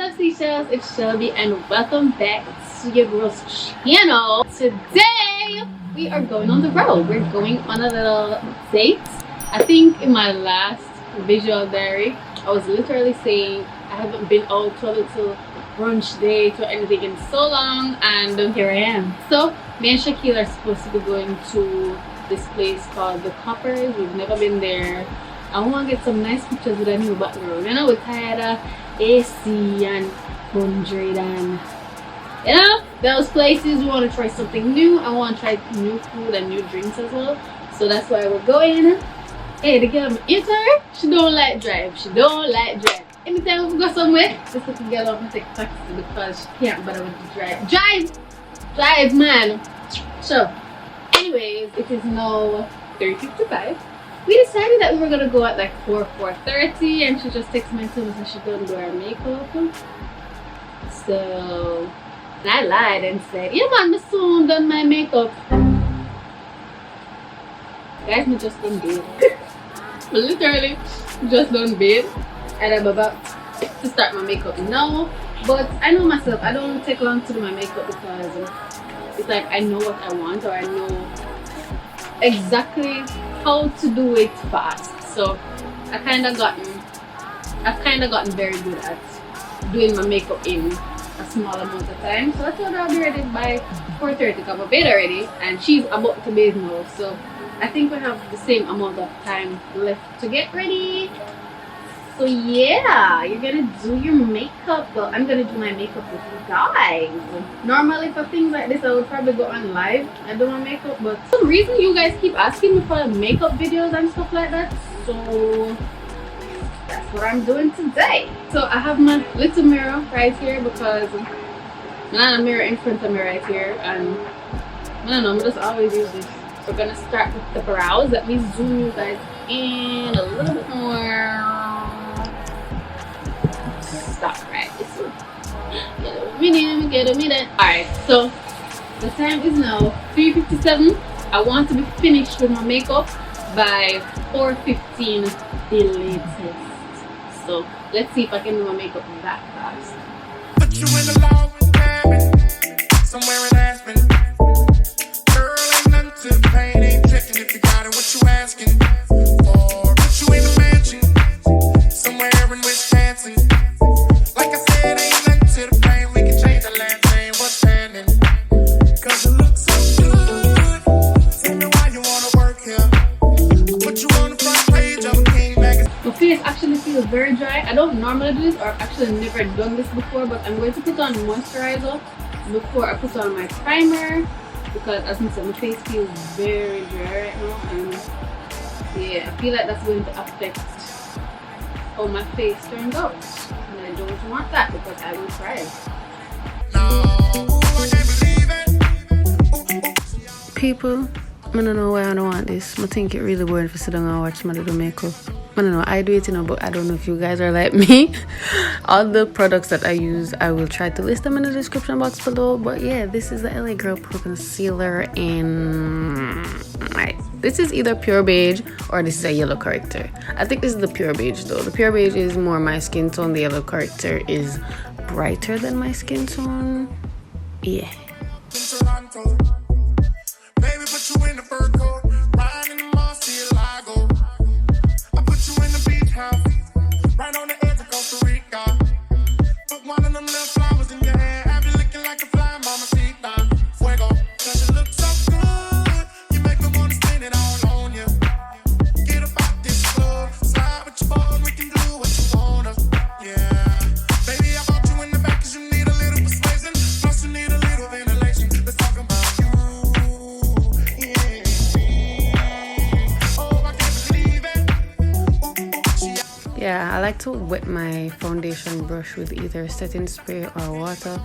up, Seashells? It's Shelby and welcome back to your girl's channel. Today we are going on the road. We're going on a little date. I think in my last visual diary I was literally saying I haven't been out to a little brunch date or anything in so long, and here I am. So me and Shaquille are supposed to be going to this place called the Coppers. We've never been there. I want to get some nice pictures with a new background. You know, we're tired of AC and 100 and you know those places. We want to try something new. I want to try new food and new drinks as well. So that's why we're going. Hey, the girl, you tell her she don't like drive. She don't like drive. Anytime we go somewhere, this little girl wants to take taxi because she can't bother with the drive. Drive, man. So, anyways, it is now 3:55. We decided that we were gonna go at like 4:30, and she just texted me and told me that she don't do her makeup. So I lied and said, yeah man, I soon done my makeup. Guys, me just done bathe. Literally just done bathe, and I'm about to start my makeup now. But I know myself, I don't take long to do my makeup because it's like I know what I want, or I know exactly how to do it fast. So I've kind of gotten very good at doing my makeup in a small amount of time. So I told her I'll be ready by 4:30 because I'm bathed already and she's about to bathe now. So I think we have the same amount of time left to get ready. So yeah, you're gonna do your makeup. Well, I'm gonna do my makeup with you guys. Normally for things like this I would probably go on live and do my makeup, but for some reason you guys keep asking me for makeup videos and stuff like that, so that's what I'm doing today. So I have my little mirror right here because not a mirror in front of me right here, and I don't know, I'm just always use this. So we're gonna start with the brows. Let me zoom you guys in a little bit more. Stop right this one. Get a minute. Alright, so the time is now 3:57. I want to be finished with my makeup by 4:15 the latest. So let's see if I can do my makeup that fast. Put you in the log cabin, somewhere in Aspen. Girl, ain't nothing to the pain, ain't checking if you got it, what you asking for. Put you in the mansion, somewhere in Wisconsin. Like I said, ain't nothing to the pain, we can change the last name, what's happening? Cause you look so good, tell me why you wanna work here. Put you on the front page of a King magazine. My face actually feels very dry. I don't normally do this, or I've actually never done this before, but I'm going to put on moisturizer before I put on my primer because as I said, my face feels very dry right now, and yeah, I feel like that's going to affect how my face turns out, and I don't want that because I will cry. No, I can't believe it. People, I don't know why I don't want this. I think it really boring for sit down and watch my little makeup. I don't know, I do it, you know, but I don't know if you guys are like me. All the products that I use, I will try to list them in the description box below. But yeah, this is the LA Girl Pro Concealer in... This is either pure beige or this is a yellow corrector. I think this is the pure beige though. The pure beige is more my skin tone. The yellow corrector is brighter than my skin tone. Yeah. Toronto. Baby, put you in the fur coat, riding in the Mar-a-Lago. I put you in the beach house, right on the edge of Costa Rica. Put one of them little flowers in your hair, have you looking like a fly, mamacita. Fuego, 'cause you look so good, you make me wanna spend it all on you. Get about this club, slide with your ball, we can do what you wanna. Yeah, baby, I bought you in the back 'cause you need a little persuasion, plus you need a little ventilation. Let's talk about you. Yeah, I like to wet my foundation brush with either setting spray or water.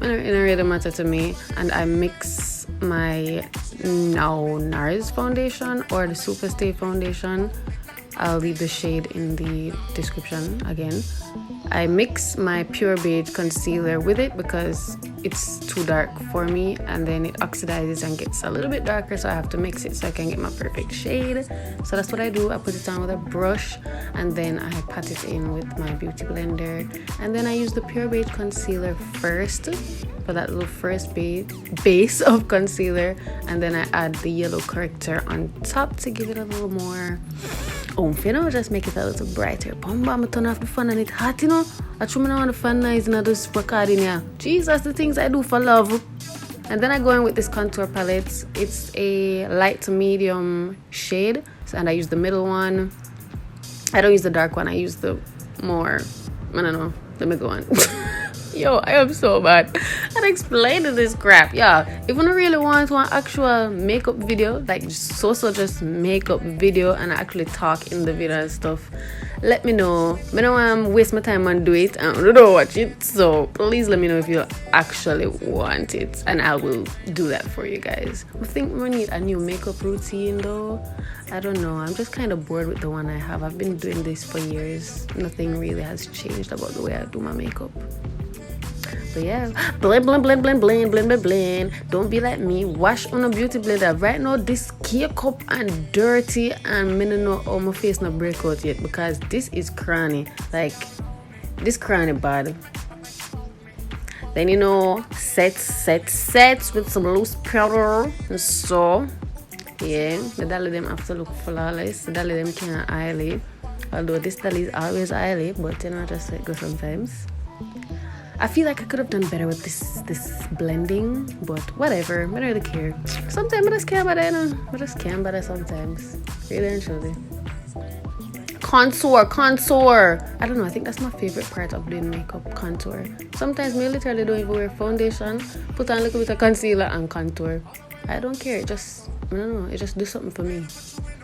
It don't really matter to me. And I mix my NARS foundation or the Superstay foundation. I'll leave the shade in the description again. I mix my Pure Beige concealer with it because it's too dark for me, and then it oxidizes and gets a little bit darker, so I have to mix it so I can get my perfect shade. So that's what I do. I put it on with a brush and then I pat it in with my beauty blender, and then I use the Pure Beige concealer first for that little first base of concealer, and then I add the yellow corrector on top to give it a little more oomph, you know, just make it a little brighter. Bam, I'm turn off the fan and it's hot, you know. I try me on the fan noise and I just recording here. Jesus, the things I do for love. And then I go in with this contour palette. It's a light to medium shade, and I use the middle one. I don't use the dark one. I use the more, I don't know, the middle one. Yo, I am so bad at explaining this crap. Yeah, if you really want one actual makeup video, like just makeup video, and I actually talk in the video and stuff, let me know. I don't want to waste my time and do it and I don't watch it. So please let me know if you actually want it, and I will do that for you guys. I think we need a new makeup routine though. I don't know. I'm just kind of bored with the one I have. I've been doing this for years. Nothing really has changed about the way I do my makeup. But yeah, blend, blend, blend, blend, blend, blend, blend, blend. Don't be like me. Wash on a beauty blender. Right now, this K cup and dirty, and I don't know how my face not break out yet because this is cranny. Like, this cranny bad. Then, you know, sets with some loose powder. And so, yeah, the dolly them have to look flawless. The dolly them can't oily. Although this dolly is always oily, but you know, just like go sometimes. I feel like I could have done better with this blending, but whatever. I don't really care. Sometimes I just care about it, you know. I just care about it sometimes. Really and truly. Contour. I don't know. I think that's my favorite part of doing makeup, contour. Sometimes me literally don't even wear foundation. Put on a little bit of concealer and contour. I don't care. It just, I don't know. It just do something for me.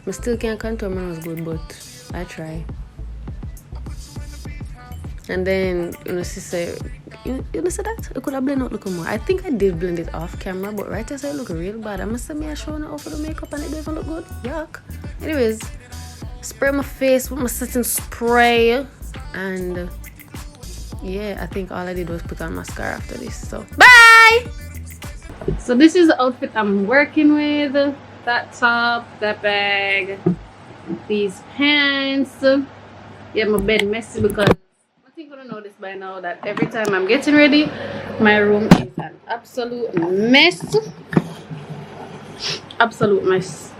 I still can't contour my nose good, but I try. And then, you know, she said, you know, see that? I could have blended out a little more. I think I did blend it off camera, but right as I look real bad. I must say, I showing off for the makeup and it doesn't look good. Yuck. Anyways, spray my face with my setting spray. And yeah, I think all I did was put on mascara after this. So, bye! So this is the outfit I'm working with. That top, that bag, these pants. Yeah, my bed messy because I think you don't know this by now that every time I'm getting ready, my room is an absolute mess. Absolute mess.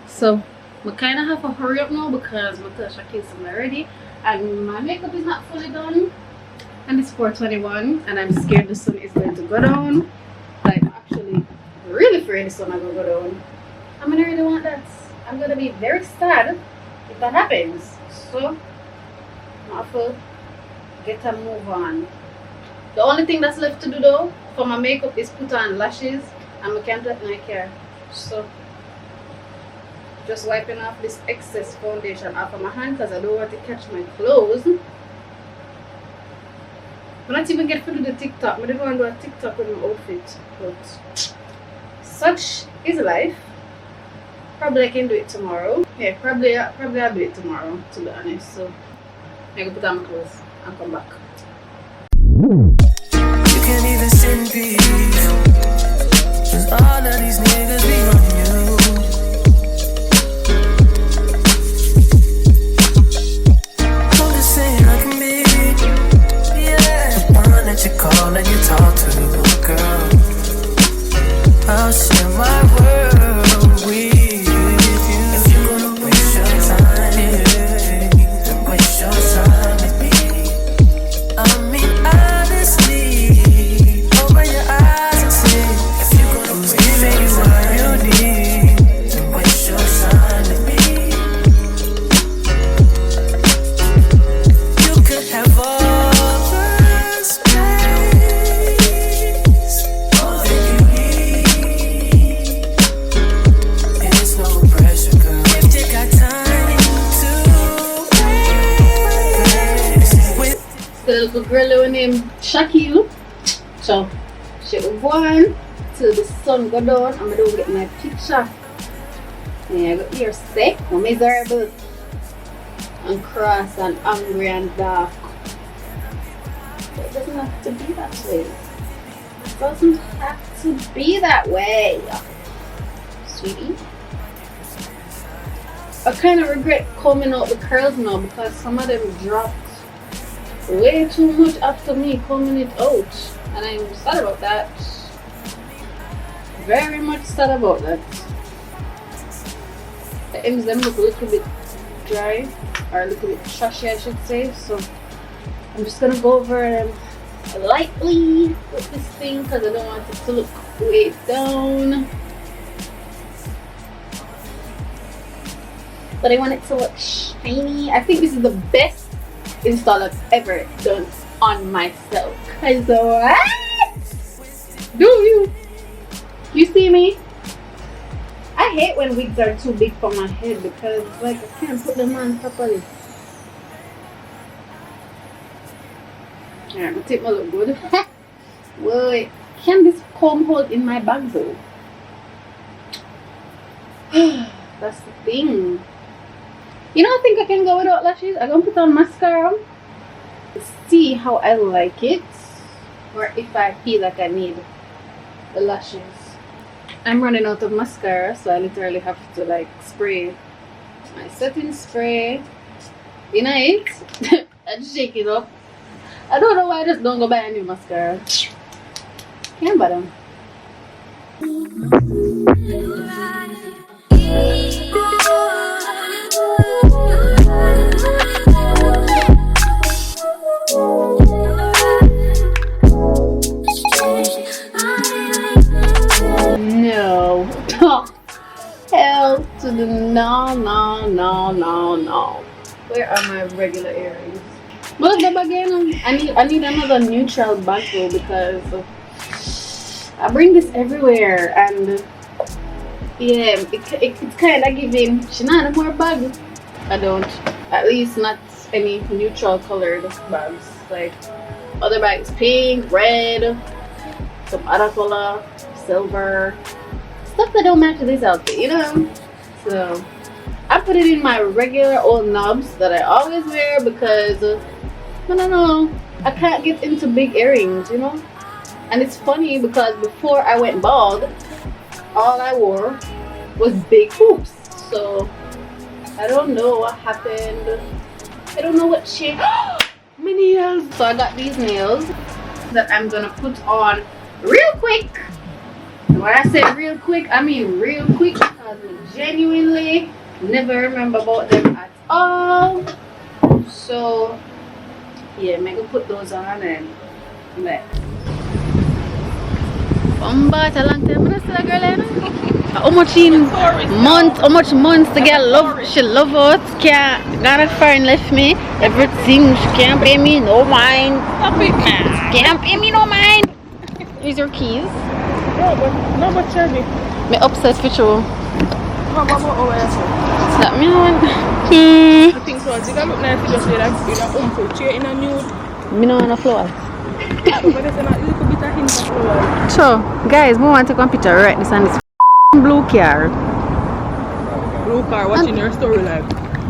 So I kind of have to hurry up now because my Tasha kids are ready and my makeup is not fully done, and it's 4:21 and I'm scared the sun is going to go down. Like, actually really afraid the sun is going to go down. I'm gonna really want that. I'm gonna be very sad if that happens. So I have to get a move on. The only thing that's left to do though for my makeup is put on lashes, and I can't let my hair. So just wiping off this excess foundation off of my hand because I don't want to catch my clothes. I'm not even get to do the TikTok. I didn't want to do a TikTok with my outfit, but such is life. Probably I can do it tomorrow. Yeah, probably I'll do it tomorrow, to be honest. So I can put on my clothes and come back. You can't even send peace. Cause all of these niggas be on you. I'm just saying I can be, yeah, the one that you call and you talk to, girl. I'll share my world with you. If you're gonna waste your time, then waste your time with me. I mean, honestly, open your eyes and see. If you're gonna give me what you need, then waste your time with me. You could have all the space, all that you need. There's no pressure, girl. If you got time to waste. The little girl named Shaquille. So she will go on till the sun go down. I'm gonna get my picture. Yeah, I got here sick, miserable, and cross and angry and dark. it doesn't have to be that way. It doesn't have to be that way, sweetie. I kind of regret combing out the curls now because some of them dropped way too much after me combing it out, and I'm sad about that. Very much sad about that. The ends them look a little bit dry, or a little bit trashy, I should say. So I'm just gonna go over them lightly with this thing because I don't want it to look way down. But I want it to look shiny. I think this is the best install I've ever done on myself. Cause what? Do you see me? I hate when wigs are too big for my head because like I can't put them on properly. Alright, my tip will look good. Wait, can this comb hold in my bag though? That's the thing. You don't think I can go without lashes? I'm gonna put on mascara. See how I like it, or if I feel like I need the lashes. I'm running out of mascara, so I literally have to like spray my setting spray in it and shake it up. I don't know why I just don't go buy a new mascara. Can't bother. No. Hell to the no, no, no, no, no. Where are my regular earrings? Well, the bag again. I need another neutral bag though because I bring this everywhere and yeah, it's kind of giving. She not more bag. I don't. At least not any neutral colored bags. Like other bags, pink, red, some other color, silver, stuff that don't match this outfit, you know. So I put it in my regular old knobs that I always wear because I don't know, I can't get into big earrings, you know. And it's funny because before I went bald, all I wore was big hoops. So I don't know what happened. I don't know what shape. My nails. So I got these nails that I'm gonna put on real quick. And when I say real quick, I mean real quick because I genuinely never remember about them at all. So yeah, I'm gonna put those on and like. How much months to get love? She love out. Can't got a friend left me. Everything she can't pay me no mind. Can't pay me no mind. Here's your keys. No, but tell me. Me upset with you. That me on. I think so. I think I look nice to just say that in a umpo chair in a nude. Me no on the floor. But there's a little bit of hint of floor. So, guys, we want to take one picture right this and this blue car. Blue car watching your story live.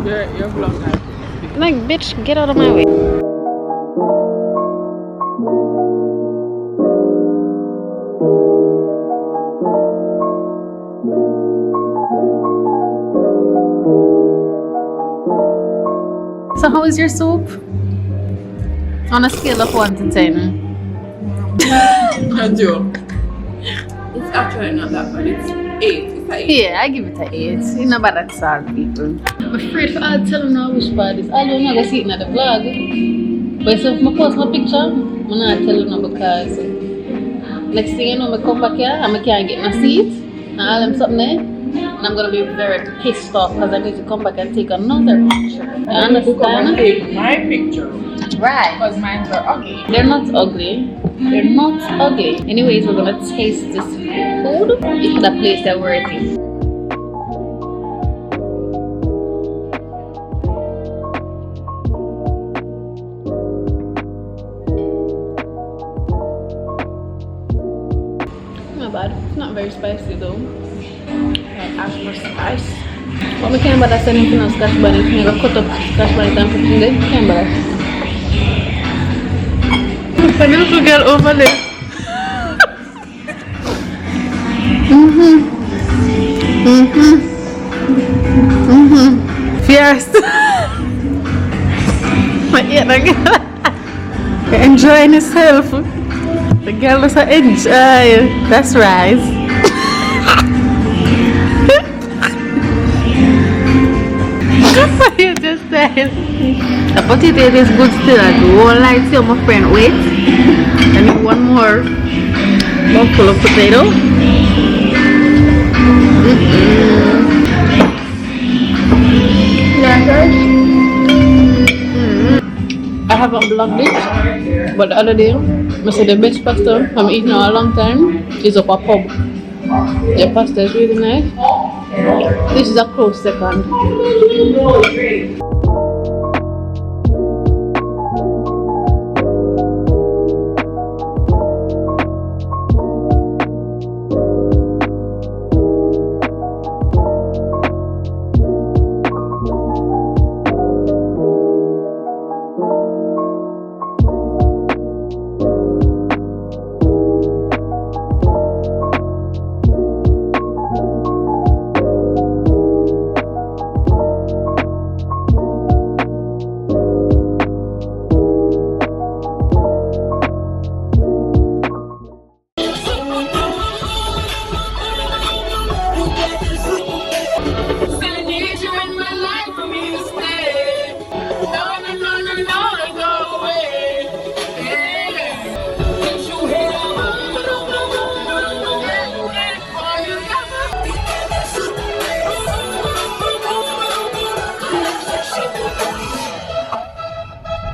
Your vlog live. Like, bitch, get out of my way. So how is your soup? On a scale of 1 to 10. I do. It's actually not that bad. It's 8. It's an 8. Yeah, I give it an 8. It's not bad at all, people. I'm afraid for I'll tell them now which part is. I don't know, I see it in the vlog. But if I post my picture, I'm not telling them because next thing you know, I come back here and I can't get my seat. And all them something there. And I'm gonna be very pissed off because I need to come back and take another picture. You understand? Take my picture. Right. Because mine are ugly. They're not ugly. They're not ugly. Anyways, we're gonna taste this food if the place that we're eating. Not bad. Not very spicy though. Ask for spice. But I can't bother sending for no scotch bonnet. I'm gonna cut up scotch bonnet and put it in there. Can't bother. And the little girl over there. Fierce. But yeah, the girl enjoying herself. The girl does enjoy. That's right. You just said the potato is good still. I won't lie to you, my friend. Wait, I need one more mouthful of potato. I haven't blogged it, but the other day I said the best pasta I'm eating in a long time is up a pub. The pasta is really nice. This is a close second.